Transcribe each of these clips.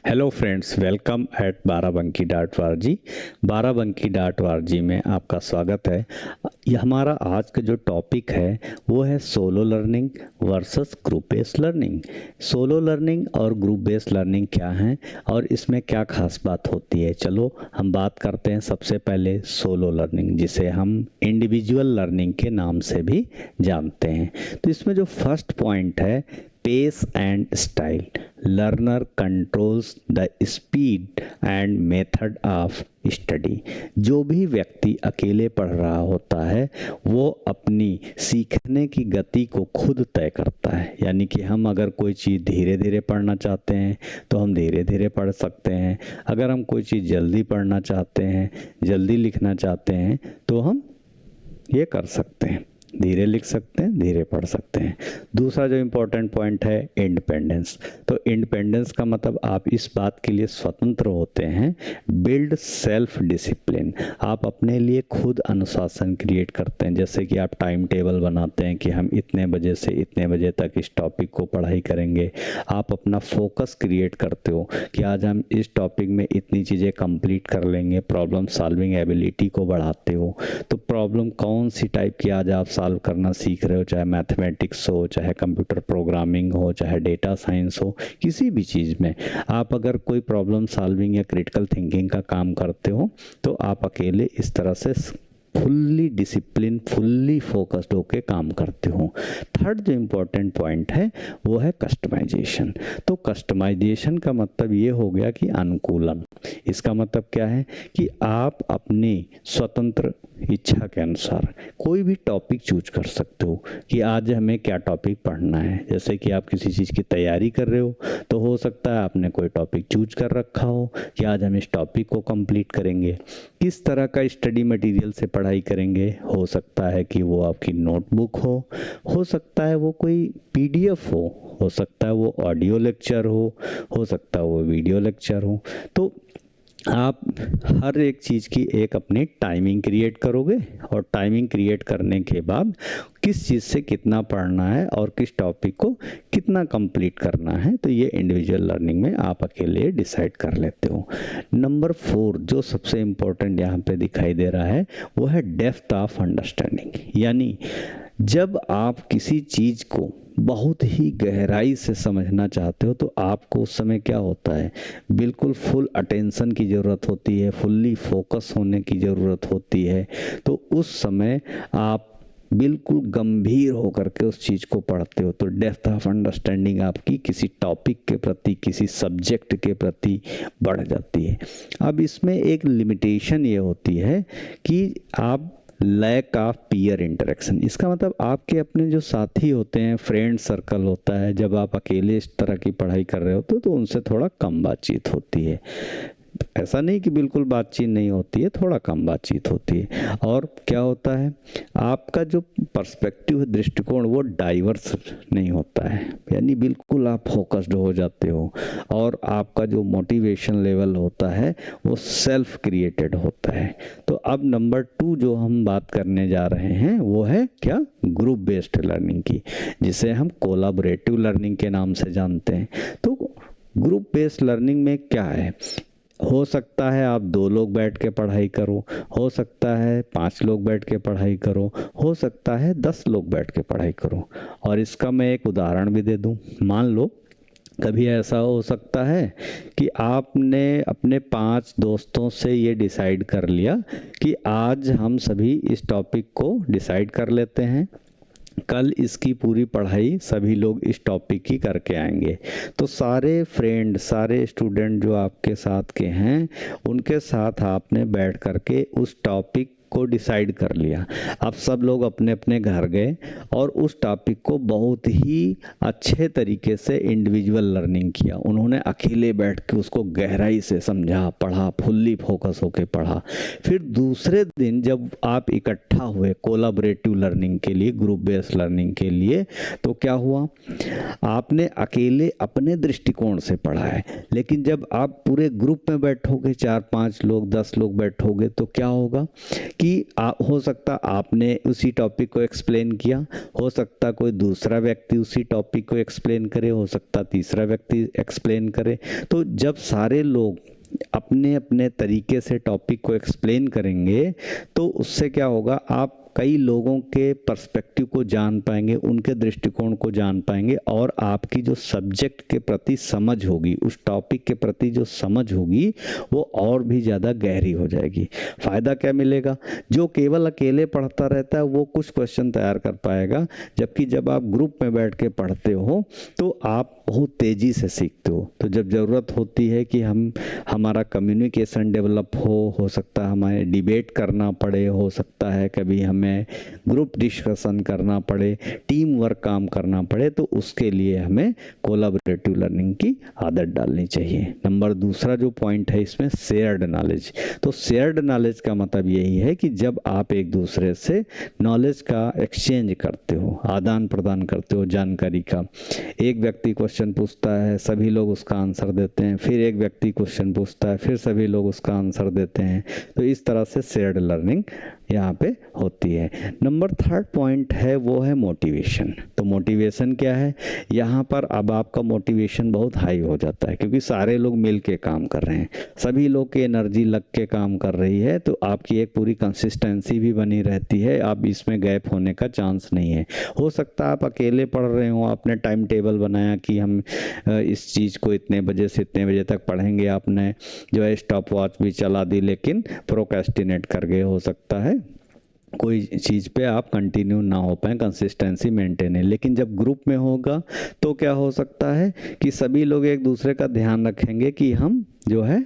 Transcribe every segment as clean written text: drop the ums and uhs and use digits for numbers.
Hello friends, welcome at Barabanki. Barabanki में आपका स्वागत है। ये हमारा आज का जो टॉपिक है वो है solo learning versus group based learning. Solo learning और ग्रुप बेस्ड लर्निंग क्या है और इसमें क्या खास बात होती है। चलो हम बात करते हैं सबसे पहले सोलो लर्निंग, जिसे हम इंडिविजुअल लर्निंग के नाम से भी जानते हैं। तो इसमें जो फर्स्ट पॉइंट है, pace and style. Learner controls the speed and method of study. जो भी व्यक्ति अकेले पढ़ रहा होता है वो अपनी सीखने की गति को खुद तय करता है। यानी कि हम अगर कोई चीज़ धीरे धीरे पढ़ना चाहते हैं तो हम धीरे धीरे पढ़ सकते हैं। अगर हम कोई चीज़ जल्दी पढ़ना चाहते हैं, जल्दी लिखना चाहते हैं तो हम ये कर सकते हैं, धीरे लिख सकते हैं, धीरे पढ़ सकते हैं। दूसरा जो इम्पोर्टेंट पॉइंट है, इंडिपेंडेंस। तो इंडिपेंडेंस का मतलब आप इस बात के लिए स्वतंत्र होते हैं, बिल्ड सेल्फ डिसिप्लिन। आप अपने लिए खुद अनुशासन क्रिएट करते हैं। जैसे कि आप टाइम टेबल बनाते हैं कि हम इतने बजे से इतने बजे तक इस टॉपिक को पढ़ाई करेंगे। आप अपना फोकस क्रिएट करते हो कि आज हम इस टॉपिक में इतनी चीज़ें कंप्लीट कर लेंगे। प्रॉब्लम सॉल्विंग एबिलिटी को बढ़ाते हो। तो प्रॉब्लम कौन सी टाइप की आज आप सॉल्व करना सीख रहे हो, चाहे मैथमेटिक्स हो, चाहे कंप्यूटर प्रोग्रामिंग हो, चाहे डेटा साइंस हो, किसी भी चीज़ में आप अगर कोई प्रॉब्लम सॉल्विंग या क्रिटिकल थिंकिंग का काम करते हो तो आप अकेले इस तरह से फुल्ली डिसिप्लिन, फुल्ली फोकस्ड होके काम करते हो। थर्ड जो इम्पोर्टेंट पॉइंट है वो है कस्टमाइजेशन। तो कस्टमाइजेशन का मतलब ये हो गया कि अनुकूलन। इसका मतलब क्या है कि आप अपनी स्वतंत्र इच्छा के अनुसार कोई भी टॉपिक चूज कर सकते हो कि आज हमें क्या टॉपिक पढ़ना है। जैसे कि आप किसी चीज़ की तैयारी कर रहे हो तो हो सकता है आपने कोई टॉपिक चूज कर रखा हो कि आज हम इस टॉपिक को कंप्लीट करेंगे। किस तरह का स्टडी मटेरियल से पढ़ाई करेंगे, हो सकता है कि वो आपकी नोटबुक हो सकता है वो कोई पीडीएफ हो सकता है वो ऑडियो लेक्चर हो सकता है वो वीडियो लेक्चर हो। तो आप हर एक चीज़ की एक अपनी टाइमिंग क्रिएट करोगे और टाइमिंग क्रिएट करने के बाद किस चीज़ से कितना पढ़ना है और किस टॉपिक को कितना कंप्लीट करना है, तो ये इंडिविजुअल लर्निंग में आप अकेले डिसाइड कर लेते हो। नंबर 4 जो सबसे इम्पोर्टेंट यहाँ पे दिखाई दे रहा है वो है डेप्थ ऑफ अंडरस्टैंडिंग। यानी जब आप किसी चीज़ को बहुत ही गहराई से समझना चाहते हो तो आपको उस समय क्या होता है, बिल्कुल फुल अटेंशन की ज़रूरत होती है, फुल्ली फोकस होने की ज़रूरत होती है। तो उस समय आप बिल्कुल गंभीर होकर के उस चीज़ को पढ़ते हो। तो डेप्थ ऑफ अंडरस्टैंडिंग आपकी किसी टॉपिक के प्रति, किसी सब्जेक्ट के प्रति बढ़ जाती है। अब इसमें एक लिमिटेशन ये होती है कि आप लैक ऑफ पीयर इंटरेक्शन। इसका मतलब आपके अपने जो साथी होते हैं, फ्रेंड सर्कल होता है, जब आप अकेले इस तरह की पढ़ाई कर रहे होते तो उनसे थोड़ा कम बातचीत होती है। ऐसा नहीं कि बिल्कुल बातचीत नहीं होती है, थोड़ा कम बातचीत होती है। और क्या होता है, आपका जो पर्सपेक्टिव है, दृष्टिकोण, वो डाइवर्स नहीं होता है। यानी बिल्कुल आप फोकस्ड हो जाते हो और आपका जो मोटिवेशन लेवल होता है वो सेल्फ क्रिएटेड होता है। तो अब नंबर 2 जो हम बात करने जा रहे हैं वो है क्या, ग्रुप बेस्ड लर्निंग की, जिसे हम कोलाबोरेटिव लर्निंग के नाम से जानते हैं। तो ग्रुप बेस्ड लर्निंग में क्या है, हो सकता है आप 2 लोग बैठ के पढ़ाई करो, हो सकता है 5 लोग बैठ के पढ़ाई करो, हो सकता है 10 लोग बैठ के पढ़ाई करो। और इसका मैं एक उदाहरण भी दे दूं। मान लो कभी ऐसा हो सकता है कि आपने अपने 5 दोस्तों से ये डिसाइड कर लिया कि आज हम सभी इस टॉपिक को डिसाइड कर लेते हैं, कल इसकी पूरी पढ़ाई सभी लोग इस टॉपिक की करके आएंगे। तो सारे फ्रेंड, सारे स्टूडेंट जो आपके साथ के हैं उनके साथ आपने बैठ करके उस टॉपिक को डिसाइड कर लिया। अब सब लोग अपने अपने घर गए और उस टॉपिक को बहुत ही अच्छे तरीके से इंडिविजुअल लर्निंग किया। उन्होंने अकेले बैठ के उसको गहराई से समझा, पढ़ा, फुल्ली फोकस होके पढ़ा। फिर दूसरे दिन जब आप इकट्ठा हुए कोलाबोरेटिव लर्निंग के लिए, ग्रुप बेस्ड लर्निंग के लिए, तो क्या हुआ, आपने अकेले अपने दृष्टिकोण से पढ़ा है, लेकिन जब आप पूरे ग्रुप में बैठोगे, 4-5 लोग, 10 लोग बैठोगे, तो क्या होगा कि कि हो सकता आपने उसी टॉपिक को एक्सप्लेन किया, हो सकता कोई दूसरा व्यक्ति उसी टॉपिक को एक्सप्लेन करे, हो सकता तीसरा व्यक्ति एक्सप्लेन करे। तो जब सारे लोग अपने अपने तरीके से टॉपिक को एक्सप्लेन करेंगे तो उससे क्या होगा, आप कई लोगों के पर्सपेक्टिव को जान पाएंगे, उनके दृष्टिकोण को जान पाएंगे और आपकी जो सब्जेक्ट के प्रति समझ होगी, उस टॉपिक के प्रति जो समझ होगी वो और भी ज़्यादा गहरी हो जाएगी। फ़ायदा क्या मिलेगा, जो केवल अकेले पढ़ता रहता है वो कुछ क्वेश्चन तैयार कर पाएगा, जबकि जब आप ग्रुप में बैठ के पढ़ते हो तो आप बहुत तेज़ी से सीखते हो। तो जब ज़रूरत होती है कि हमारा कम्युनिकेशन डेवलप हो सकता है हमें डिबेट करना पड़े, हो सकता है कभी हमें ग्रुप डिस्कशन करना पड़े, टीम वर्क काम करना पड़े, तो उसके लिए हमें कोलैबोरेटिव लर्निंग की आदत डालनी चाहिए। नंबर दूसरा जो पॉइंट है इसमें शेयर्ड नॉलेज। तो शेयर्ड नॉलेज का मतलब यही है कि जब आप एक दूसरे से नॉलेज का एक्सचेंज करते हो, आदान प्रदान करते हो जानकारी का, एक व्यक्ति क्वेश्चन पूछता है, सभी लोग उसका आंसर देते हैं, फिर एक व्यक्ति क्वेश्चन पूछता है, फिर सभी लोग उसका आंसर देते हैं, तो इस तरह से शेयर्ड लर्निंग यहाँ पे होती है। नंबर थर्ड पॉइंट है वो है मोटिवेशन। तो मोटिवेशन क्या है, यहाँ पर अब आपका मोटिवेशन बहुत हाई हो जाता है क्योंकि सारे लोग मिल के काम कर रहे हैं, सभी लोग की एनर्जी लग के काम कर रही है, तो आपकी एक पूरी कंसिस्टेंसी भी बनी रहती है, आप इसमें गैप होने का चांस नहीं है। हो सकता है आप अकेले पढ़ रहे हो, आपने टाइम टेबल बनाया कि हम इस चीज़ को इतने बजे से इतने बजे तक पढ़ेंगे, आपने जो है स्टॉप वॉच भी चला दी लेकिन प्रोक्रेस्टिनेट कर गए, हो सकता है कोई चीज़ पे आप कंटिन्यू ना हो पाए, कंसिस्टेंसी मेंटेन है। लेकिन जब ग्रुप में होगा तो क्या हो सकता है कि सभी लोग एक दूसरे का ध्यान रखेंगे कि हम जो है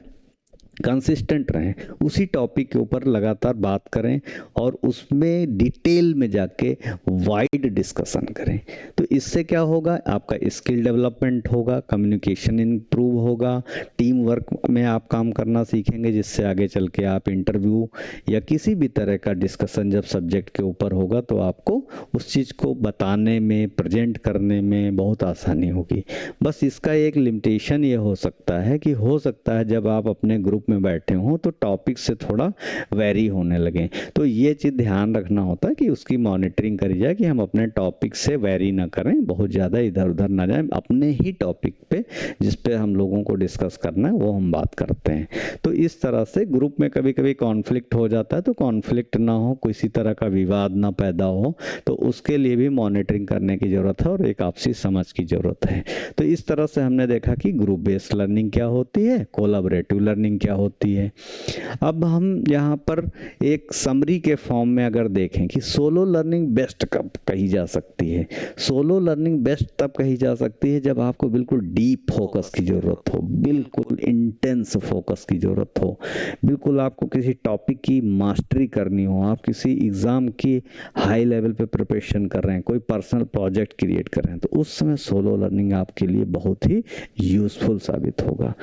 कंसिस्टेंट रहें, उसी टॉपिक के ऊपर लगातार बात करें और उसमें डिटेल में जाके वाइड डिस्कशन करें। तो इससे क्या होगा, आपका स्किल डेवलपमेंट होगा, कम्युनिकेशन इंप्रूव होगा, टीम वर्क में आप काम करना सीखेंगे, जिससे आगे चल के आप इंटरव्यू या किसी भी तरह का डिस्कशन जब सब्जेक्ट के ऊपर होगा तो आपको उस चीज़ को बताने में, प्रेजेंट करने में बहुत आसानी होगी। बस इसका एक लिमिटेशन ये हो सकता है कि हो सकता है जब आप अपने ग्रुप में बैठे हों तो टॉपिक से थोड़ा वेरी होने लगे, तो ये चीज़ ध्यान रखना होता है कि उसकी मॉनिटरिंग करी जाए कि हम अपने टॉपिक से वेरी ना करें, बहुत ज़्यादा इधर उधर ना जाएं, अपने ही टॉपिक पे जिस पे हम लोगों को डिस्कस करना है वो हम बात करते हैं। तो इस तरह से ग्रुप में कभी कभी कॉन्फ्लिक्ट हो जाता है, तो कॉन्फ्लिक्ट ना हो, किसी तरह का विवाद ना पैदा हो, तो उसके लिए भी मॉनिटरिंग करने की ज़रूरत है और एक आपसी समझ की ज़रूरत है। तो इस तरह से हमने देखा कि ग्रुप बेस्ड लर्निंग क्या होती है, कोलैबोरेटिव लर्निंग क्या होती है। अब हम यहाँ पर एक समरी के फॉर्म में अगर देखें कि सोलो लर्निंग बेस्ट कब कही जा सकती है। सोलो लर्निंग बेस्ट तब कही जा सकती है जब आपको बिल्कुल डीप फोकस की ज़रूरत हो, बिल्कुल इंटेंस फोकस की ज़रूरत हो, बिल्कुल आपको किसी टॉपिक की मास्टरी करनी हो, आप किसी एग्ज़ाम की हाई लेवल पे प्रिपरेशन कर रहे हैं, कोई पर्सनल प्रोजेक्ट क्रिएट कर रहे हैं, तो उस समय सोलो लर्निंग आपके लिए बहुत ही यूजफुल साबित होगा।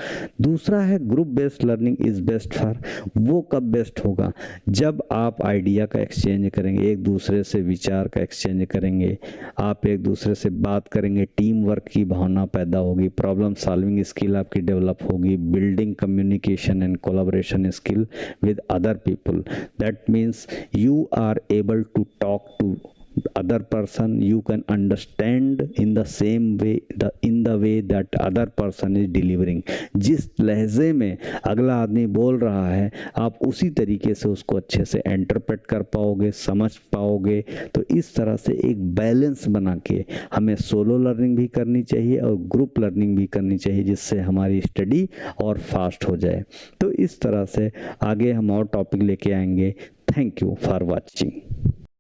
दूसरा है group based learning is best for, वो कब बेस्ट होगा, जब आप आइडिया का एक्सचेंज करेंगे, एक दूसरे से विचार का एक्सचेंज करेंगे, आप एक दूसरे से बात करेंगे, टीम वर्क की भावना पैदा होगी, प्रॉब्लम सॉल्विंग स्किल आपकी डेवलप होगी, building communication and collaboration skill with other people. That means you are able to talk to other person, you can understand in the same way, in the way that other person is delivering. जिस लहजे में अगला आदमी बोल रहा है आप उसी तरीके से उसको अच्छे से इंटरप्रेट कर पाओगे, समझ पाओगे। तो इस तरह से एक बैलेंस बना के हमें सोलो लर्निंग भी करनी चाहिए और ग्रुप लर्निंग भी करनी चाहिए, जिससे हमारी स्टडी और फास्ट हो जाए। तो इस तरह से आगे हम और टॉपिक लेके आएंगे। Thank you for watching.